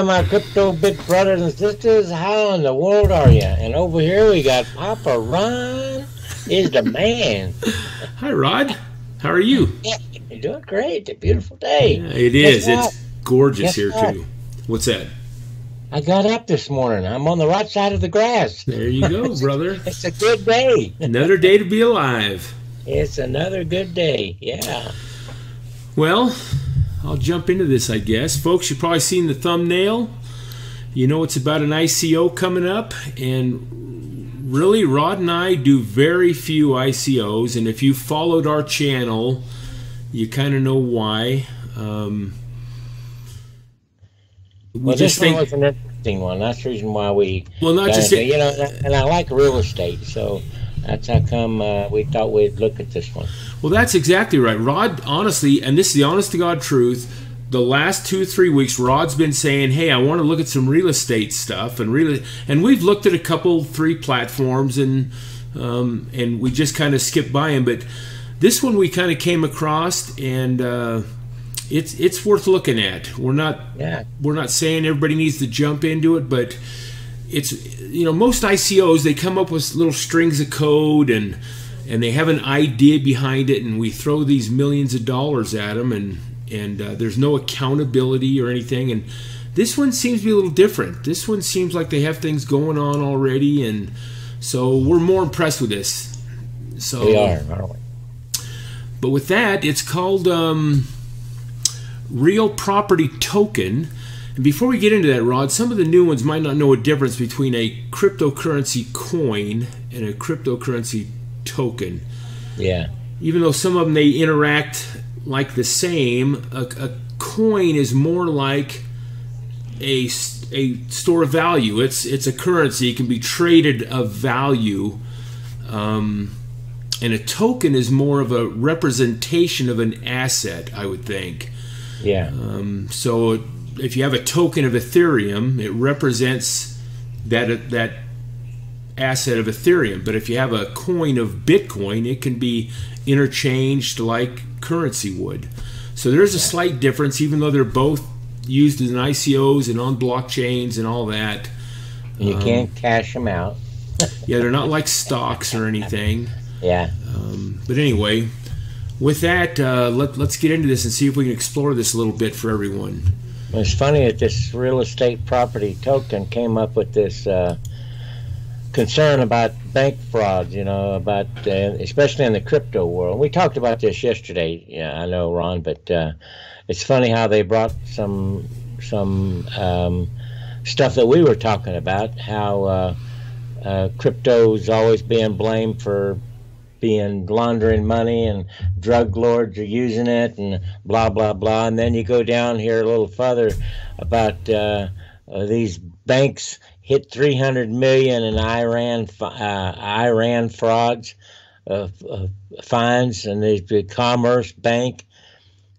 My crypto big brothers and sisters, how in the world are you? And over here we got Papa Ron is the man. Hi, Rod. How are you? Yeah, you're doing great. It's a beautiful day. Yeah, it Guess is. what? It's gorgeous Guess here, what? too. What's that? I got up this morning. I'm on the right side of the grass. There you go, brother. It's a good day. Another day to be alive. It's another good day. Yeah. Well, I'll jump into this, I guess. Folks, you've probably seen the thumbnail. You know it's about an ICO coming up. And really, Rod and I do very few ICOs. And if you followed our channel, you kind of know why. This one was an interesting one. That's the reason why we. Well, not just you know, and I like real estate, so that's how come we thought we'd look at this one. Well, that's exactly right, Rod. Honestly, and this is the honest to God truth. The last 2 or 3 weeks, Rod's been saying, "Hey, I want to look at some real estate stuff," and we've looked at a couple, 3 platforms, and we just kind of skipped by them. But this one we kind of came across, and it's worth looking at. We're not saying everybody needs to jump into it, but it's, you know, most ICOs, they come up with little strings of code and they have an idea behind it, and we throw these millions of dollars at them, and there's no accountability or anything. And this one seems to be a little different. This one seems like they have things going on already, and so we're more impressed with this. So we are, aren't we? But with that, it's called Real Property Token. And before we get into that, Rod, some of the new ones might not know a difference between a cryptocurrency coin and a cryptocurrency token. Yeah. Even though some of them, they interact like the same, a coin is more like a store of value. It's a currency. It can be traded of value. And a token is more of a representation of an asset, I would think. Yeah. So if you have a token of Ethereum, it represents that asset of Ethereum. But if you have a coin of Bitcoin, it can be interchanged like currency would. So there's a slight difference, even though they're both used in ICOs and on blockchains and all that. And you can't cash them out. Yeah, they're not like stocks or anything. Yeah. But anyway, with that, let's get into this and see if we can explore this a little bit for everyone. It's funny that this real estate property token came up with this concern about bank frauds, you know, about especially in the crypto world. We talked about this yesterday, yeah, I know, Ron, but it's funny how they brought some stuff that we were talking about, how crypto's always being blamed for being laundering money, and drug lords are using it, and blah blah blah. And then you go down here a little further about these banks hit 300 million in Iran frauds, fines, and the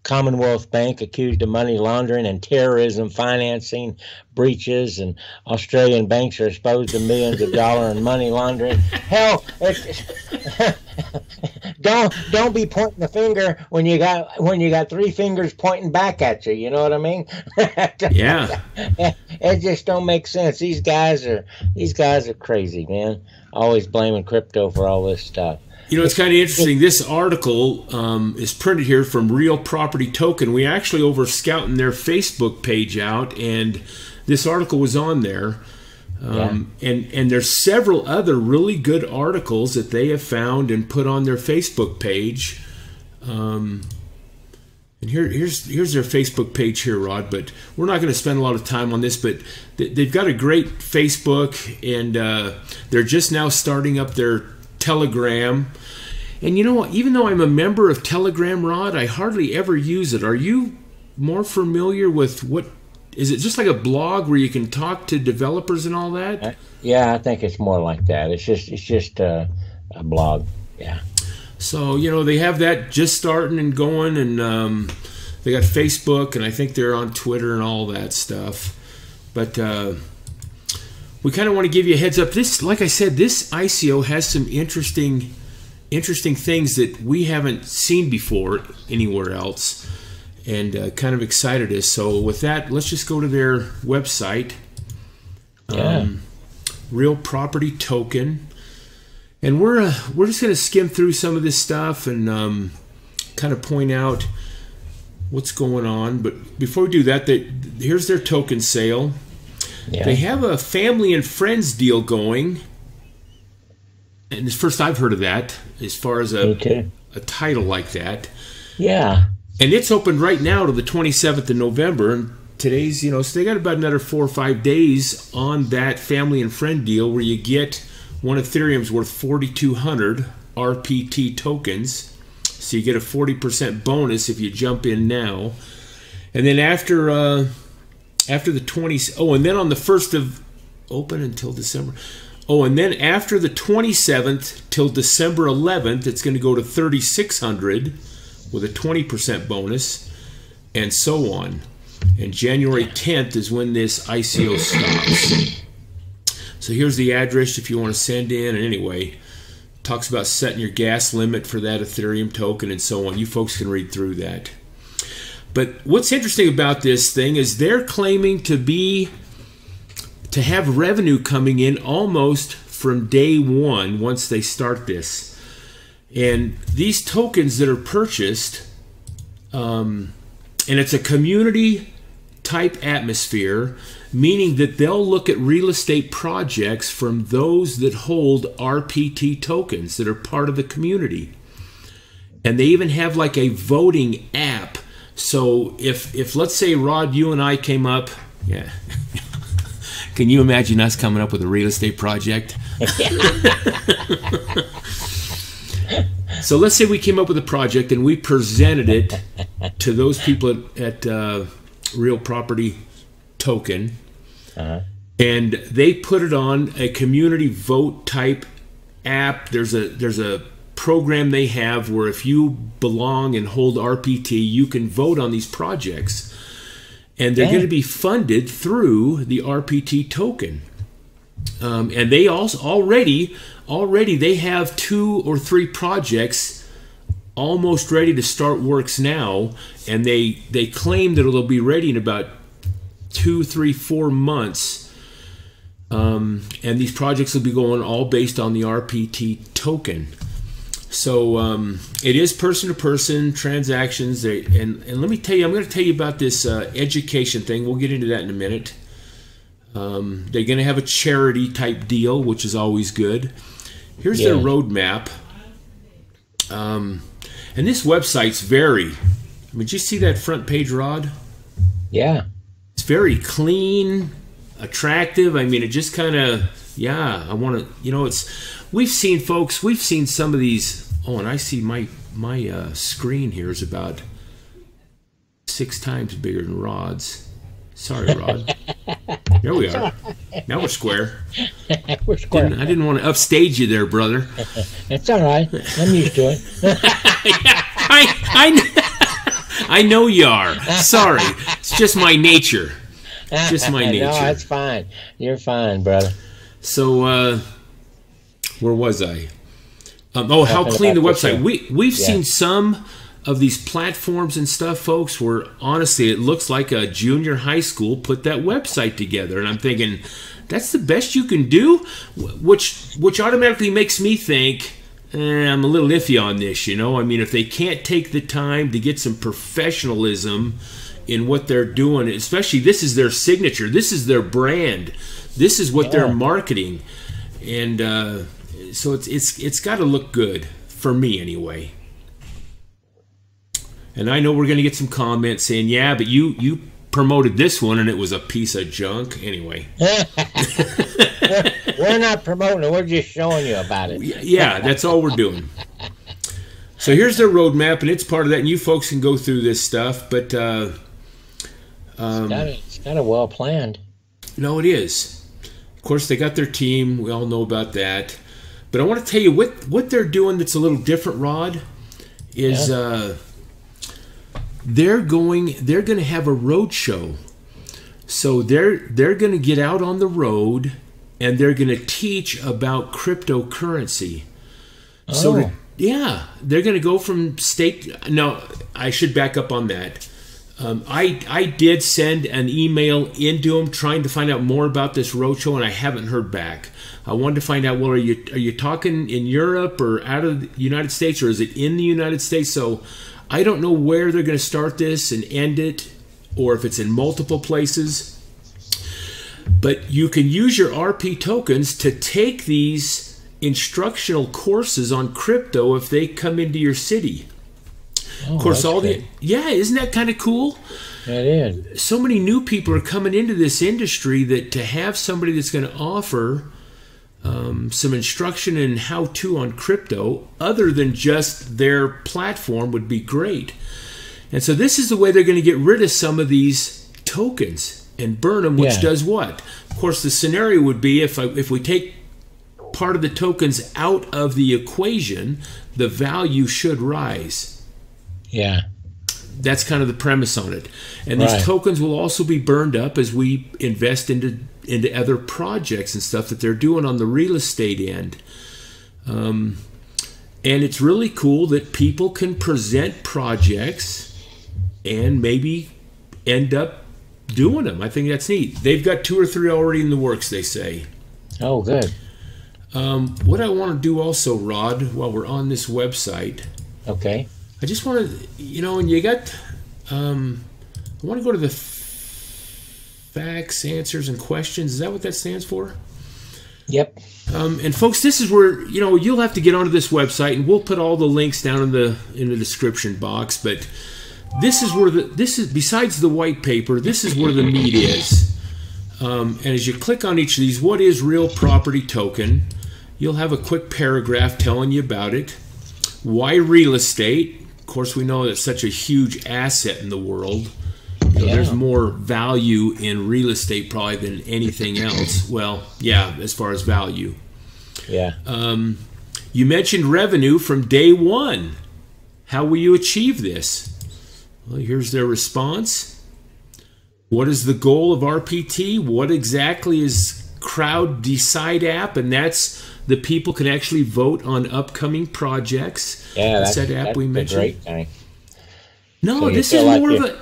Commonwealth Bank accused of money laundering and terrorism financing breaches, and Australian banks are exposed to millions of dollars in money laundering. Hell, don't be pointing the finger when you got 3 fingers pointing back at you. You know what I mean? Yeah. It just don't make sense. These guys are crazy, man. Always blaming crypto for all this stuff. You know, it's kind of interesting. This article is printed here from Real Property Token. We actually over scouting their Facebook page out, and this article was on there. And there's several other really good articles that they have found and put on their Facebook page. And here's their Facebook page here, Rod. But we're not going to spend a lot of time on this. But they've got a great Facebook, and they're just now starting up their Telegram. And you know what? Even though I'm a member of Telegram, Rod, I hardly ever use it. Are you more familiar with what? Is it just like a blog where you can talk to developers and all that? Yeah, I think it's more like that. It's just a blog. Yeah. So, you know, they have that just starting and going, and they got Facebook, and I think they're on Twitter and all that stuff. But we kind of want to give you a heads up. This, like I said, this ICO has some interesting things that we haven't seen before anywhere else. and kind of excited us. So with that, let's just go to their website. Yeah. Real Property Token. And we're just going to skim through some of this stuff and kind of point out what's going on. But before we do that, here's their token sale. Yeah. They have a family and friends deal going. And it's first I've heard of that as far as a title like that. Yeah. And it's opened right now to the 27th of November. And today's, so they got about another 4 or 5 days on that family and friend deal where you get one Ethereum's worth 4,200 RPT tokens. So you get a 40% bonus if you jump in now. And then after the 20th, and then on the 1st of, open until December. And then after the 27th till December 11th, it's going to go to 3,600 with a 20% bonus, and so on. And January 10th is when this ICO stops. So here's the address if you want to send in. And anyway, talks about setting your gas limit for that Ethereum token and so on. You folks can read through that. But what's interesting about this thing is they're claiming to have revenue coming in almost from day one once they start this. And these tokens that are purchased, and it's a community type atmosphere, meaning that they'll look at real estate projects from those that hold RPT tokens that are part of the community. And they even have like a voting app. So if let's say, Rod, you and I came up, yeah. Can you imagine us coming up with a real estate project? So let's say we came up with a project and we presented it to those people at Real Property Token, and they put it on a community vote type app. There's a program they have where if you belong and hold RPT, you can vote on these projects, and they're going to be funded through the RPT token. And they also already they have 2 or 3 projects almost ready to start works now, and they claim that it'll be ready in about 2, 3, 4 months. And these projects will be going all based on the RPT token. So it is person-to-person transactions. And let me tell you, I'm going to tell you about this education thing. We'll get into that in a minute. They're going to have a charity type deal, which is always good. Here's their roadmap. And this website's did you see that front page, Rod? Yeah. It's very clean, attractive. I mean, it just kind of, I want to, we've seen some of these. Oh, and I see my screen here is about 6 times bigger than Rod's. Sorry, Rod. There we are. Now we're square. We're square. I didn't want to upstage you there, brother. It's all right. I'm used to it. I know you are. Sorry. It's just my nature. Just my nature. No, that's fine. You're fine, brother. So, where was I? How clean the website. We've seen some of these platforms and stuff, folks, where honestly it looks like a junior high school put that website together, and I'm thinking that's the best you can do, which automatically makes me think I'm a little iffy on this. I mean, if they can't take the time to get some professionalism in what they're doing, especially this is their signature, this is their brand, this is what they're marketing, and so it's got to look good for me anyway. And I know we're going to get some comments saying, yeah, but you promoted this one and it was a piece of junk. Anyway. We're not promoting it. We're just showing you about it. Yeah, that's all we're doing. So here's their roadmap, and it's part of that. And you folks can go through this stuff. But it's kind of well planned. No, it is. Of course, they got their team. We all know about that. But I want to tell you what they're doing that's a little different, Rod, is... They're going to have a road show. So they're going to get out on the road and they're going to teach about cryptocurrency. So they're going to go from state. No, I should back up on that. I did send an email into them trying to find out more about this roadshow, and I haven't heard back. I wanted to find out, well, are you talking in Europe or out of the United States, or is it in the United States? So I don't know where they're going to start this and end it, or if it's in multiple places. But you can use your RP tokens to take these instructional courses on crypto if they come into your city. Oh, of course, yeah, isn't that kind of cool? It is. So many new people are coming into this industry that to have somebody that's going to offer some instruction and how-to on crypto other than just their platform would be great. And so this is the way they're going to get rid of some of these tokens and burn them, which does what? Of course, the scenario would be if we take part of the tokens out of the equation, the value should rise. Yeah. That's kind of the premise on it. And these tokens will also be burned up as we invest into other projects and stuff that they're doing on the real estate end. And it's really cool that people can present projects and maybe end up doing them. I think that's neat. They've got 2 or 3 already in the works, they say. Oh, good. What I want to do also, Rod, while we're on this website, okay, I just want to, and you got, I want to go to the facts, answers, and questions. Is that what that stands for? Yep. And folks, this is where, you'll have to get onto this website, and we'll put all the links down in the description box. But this is where besides the white paper, this is where the meat is. And as you click on each of these, what is real property token? You'll have a quick paragraph telling you about it. Why real estate? Of course, we know that's such a huge asset in the world. There's more value in real estate probably than anything else. Well, yeah, as far as value. Yeah. You mentioned revenue from day one. How will you achieve this? Well, here's their response. What is the goal of RPT? What exactly is Crowd Decide app? And that's the people can actually vote on upcoming projects. Yeah, that's that app we mentioned. Great thing. No, so this is more of a...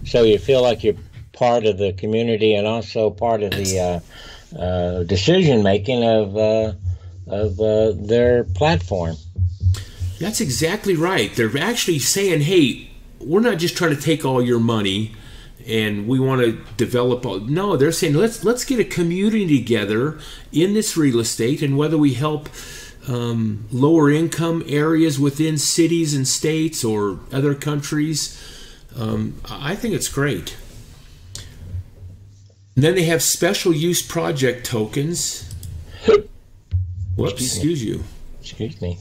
So you feel like you're part of the community and also part of the decision making of their platform. That's exactly right. They're actually saying, hey, we're not just trying to take all your money and we want to develop all. No, they're saying let's get a community together in this real estate, and whether we help lower income areas within cities and states or other countries, I think it's great. And then they have special use project tokens. Whoops, excuse you. Excuse me.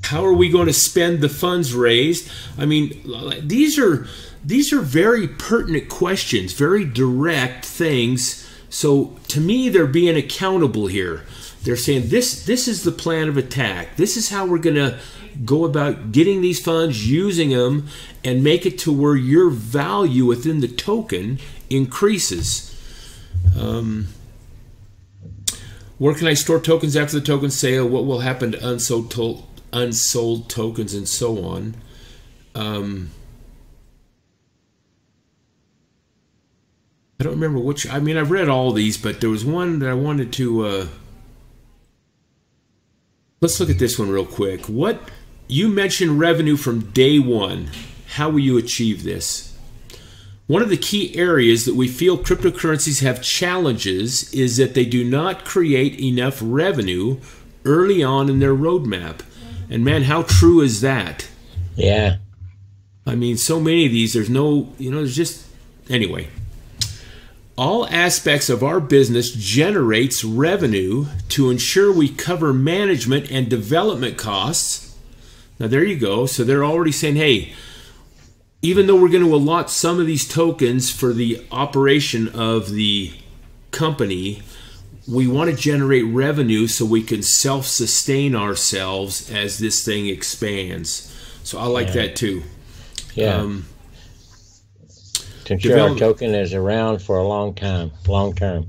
How are we going to spend the funds raised? I mean, these are very pertinent questions, very direct things. So to me, they're being accountable here. They're saying this is the plan of attack. This is how we're going to go about getting these funds, using them, and make it to where your value within the token increases. Where can I store tokens after the token sale? What will happen to unsold tokens and so on? I don't remember which. I mean, I've read all these, but there was one that I wanted to. Let's look at this one real quick. What you mentioned revenue from day one. How will you achieve this? One of the key areas that we feel cryptocurrencies have challenges is that they do not create enough revenue early on in their roadmap. And man, how true is that? Yeah. I mean, so many of these, there's no, there's just, anyway. All aspects of our business generates revenue to ensure we cover management and development costs. Now, there you go. So they're already saying, hey, even though we're going to allot some of these tokens for the operation of the company, we want to generate revenue so we can self-sustain ourselves as this thing expands. So I like that too. Yeah. To ensure our token is around for a long time, long term.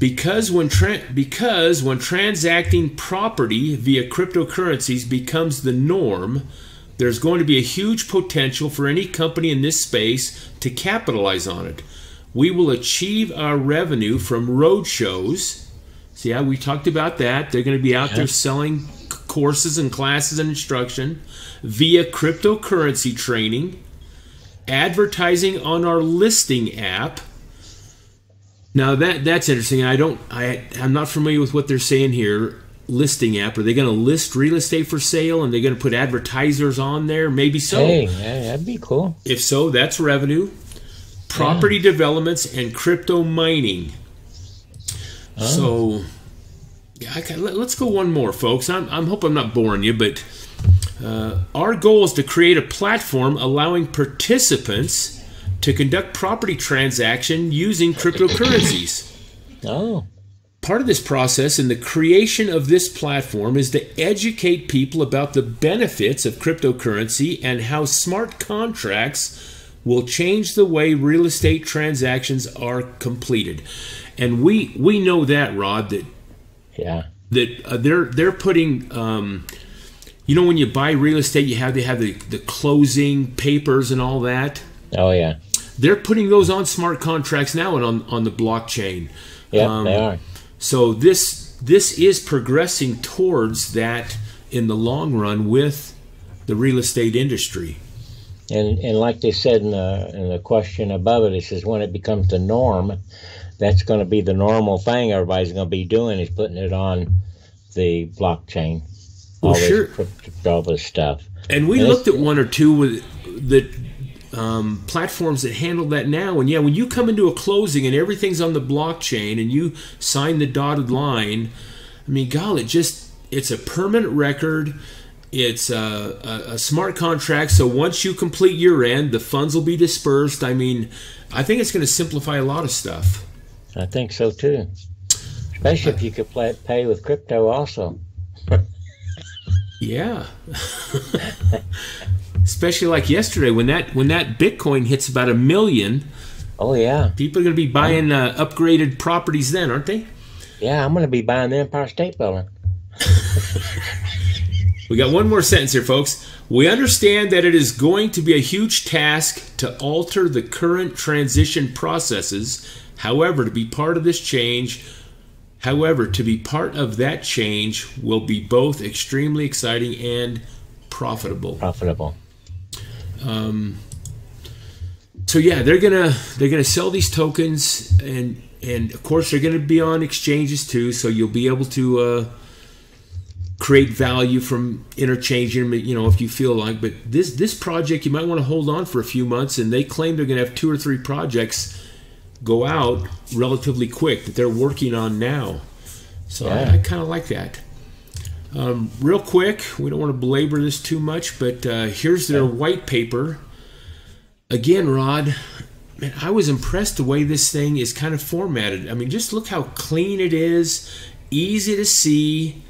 Because when transacting property via cryptocurrencies becomes the norm, There's going to be a huge potential for any company in this space to capitalize on it. We will achieve our revenue from roadshows. See how we talked about that? They're going to be out there selling courses and classes and instruction via cryptocurrency training, advertising on our listing app. Now that's interesting. I'm not familiar with what they're saying here. Listing app. Are they going to list real estate for sale and they're going to put advertisers on there? Maybe so. Hey, yeah, that'd be cool. If so, that's revenue. Property developments and crypto mining. So, let's go one more, folks. I hope I'm not boring you, but our goal is to create a platform allowing participants to conduct property transaction using cryptocurrencies. Oh. Part of this process in the creation of this platform is to educate people about the benefits of cryptocurrency and how smart contracts will change the way real estate transactions are completed. And we know that, Rod, that they're putting when you buy real estate, they have the closing papers and all that. Oh yeah. They're putting those on smart contracts now and on the blockchain. Yeah, they are. So this is progressing towards that in the long run with the real estate industry. And like they said in the question above it says when it becomes the norm, that's going to be the normal thing everybody's going to be doing is putting it on the blockchain. Well, sure. All this stuff. And we looked at one or two with the platforms that handle that now. And when you come into a closing and everything's on the blockchain and you sign the dotted line, I mean, golly, it's a permanent record. It's a smart contract. So once you complete your end, the funds will be dispersed. I mean, I think it's going to simplify a lot of stuff. I think so too. Especially if you could pay with crypto also. Yeah. Especially like yesterday when that Bitcoin hits about 1 million. Oh yeah. People are going to be buying upgraded properties then, aren't they? Yeah, I'm going to be buying the Empire State Building. We got one more sentence here, folks. We understand that it is going to be a huge task to alter the current transition processes. However, to be part of that change will be both extremely exciting and profitable. So yeah, they're gonna sell these tokens, and of course they're gonna be on exchanges too. So you'll be able to create value from interchanging them, if you feel like. But this project you might want to hold on for a few months, and they claim they're gonna have 2 or 3 projects go out relatively quick that they're working on now. So yeah. I kind of like that. Real quick, we don't want to belabor this too much, but here's their white paper. Again, Rod, man, I was impressed the way this thing is kind of formatted. I mean, just look how clean it is, easy to see.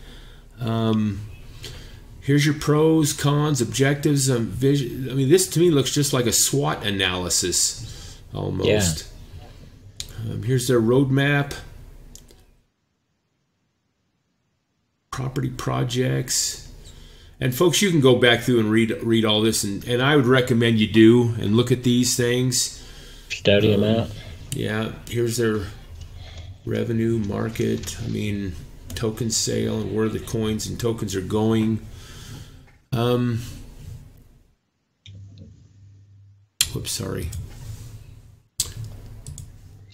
Here's your pros, cons, objectives, vision. I mean, this to me looks just like a SWOT analysis almost. Yeah. Here's their roadmap. Property projects. And folks, you can go back through and read all this, and I would recommend you do and look at these things. Study them out. Yeah, here's their revenue, market, token sale, and where the coins and tokens are going. Whoops, sorry.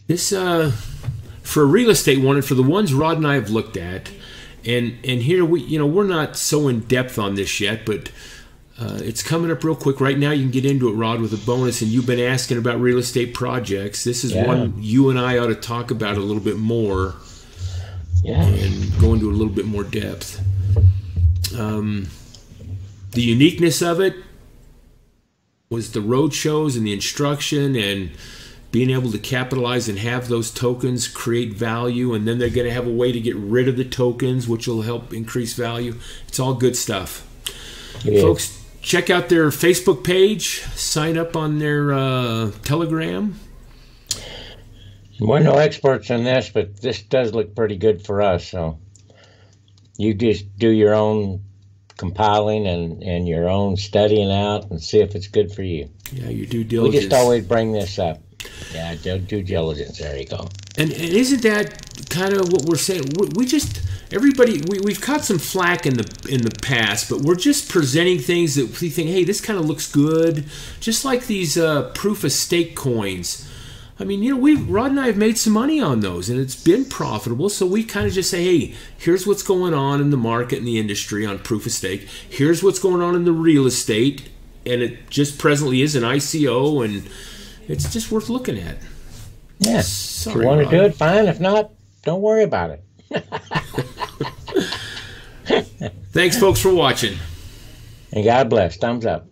This, for a real estate one, and for the ones Rod and I have looked at, and here we're not so in depth on this yet, but it's coming up real quick. Right now you can get into it, Rod, with a bonus, and you've been asking about real estate projects. This is one you and I ought to talk about a little bit more, and go into a little bit more depth. The uniqueness of it was the roadshows and the instruction and being able to capitalize and have those tokens create value, and then they're going to have a way to get rid of the tokens, which will help increase value. It's all good stuff. Folks, check out their Facebook page. Sign up on their Telegram. We're no experts in this, but this does look pretty good for us. So you just do your own compiling and your own studying out and see if it's good for you. Yeah, your due We diligence. just always bring this up. Yeah, due diligence. There you go. And isn't that kind of what we're saying? We just everybody we've caught some flack in the past, but we're just presenting things that we think, hey, this kind of looks good. Just like these proof of stake coins. I mean, you know, Rod and I have made some money on those, and it's been profitable. So we kind of just say, hey, here's what's going on in the market and the industry on proof of stake. Here's what's going on in the real estate, and it just presently is an ICO, and it's just worth looking at. Yeah. Sorry, if you want Rod. to do it, fine. If not, don't worry about it. Thanks, folks, for watching. And God bless. Thumbs up.